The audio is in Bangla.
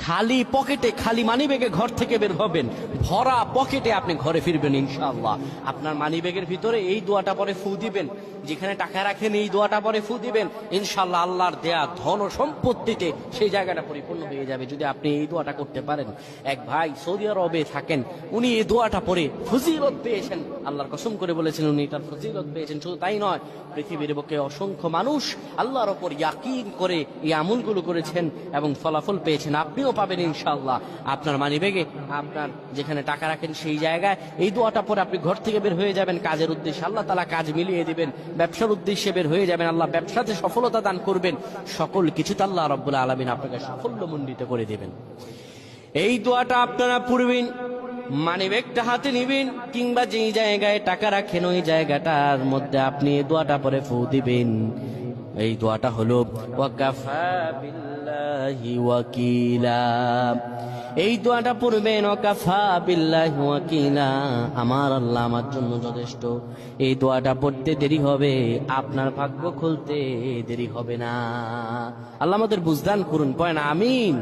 খালি পকেটে, খালি মানিব্যাগে ঘর থেকে বের হবেন, ভরা পকেটে আপনি ঘরে ফিরবেন ইনশাআল্লাহ। আপনার মানিব্যাগের ভিতরে এই দোয়াটা পরে ফু দিবেন, যেখানে টাকা রাখেন এই দোয়াটা পরে ফু দিবেন, ইনশাআল্লাহ আল্লাহর দেয়া ধন ও সম্পত্তিতে সেই জায়গাটা পরিপূর্ণ হয়ে যাবে যদি আপনি এই দোয়াটা করতে পারেন। এক ভাই সৌদি আরবে থাকেন, উনি এই দোয়াটা পরে ফজিলত পেয়েছেন, আল্লাহর কসম করে বলেছেন উনি এটার ফজিলত পেয়েছেন। শুধু তাই নয়, পৃথিবীর বুকে অসংখ্য মানুষ আল্লাহর ওপর ইয়াকিন করে এই আমলগুলো করেছেন এবং ফলাফল পেয়েছেন। আপনিও পাবেন ইনশাআল্লাহ। আপনার মানিব্যাগে, আপনার যেখানে টাকা রাখেন সেই জায়গায় এই দোয়াটা পরে আপনি ঘর থেকে বের হয়ে যাবেন কাজের উদ্দেশ্যে, আল্লাহ তাআলা কাজ মিলিয়ে দিবেন। ব্যবসার উদ্দেশ্যে বের হয়ে যাবেন, আল্লাহ ব্যবসাতে সফলতা দান করবেন। সকল কিছুতে আল্লাহ রাব্বুল আলামিন আপনাকে সাফল্যমণ্ডিত করে দিবেন। এই দোয়াটা আপনারা পড়বেন, মানিব্যাগটা হাতে নিবেন, কিংবা যেই জায়গায় টাকা রাখেন ওই জায়গাটার মধ্যে আপনি এই দোয়াটা পরে ফু দিবেন। এই দোয়াটা হলো ওয়াকাফা বিল্লাহি ওয়াকিলা। এই দোয়াটা পড়বেন, ওয়াকাফা বিল্লাহি ওয়াকিলা, আমার আল্লাহ আমার জন্য যথেষ্ট। এই দোয়াটা পড়তে দেরি হবে, আপনার ভাগ্য খুলতে দেরি হবে না। আল্লাহ আমাদের বুঝদান করুন, পড়েন আমিন।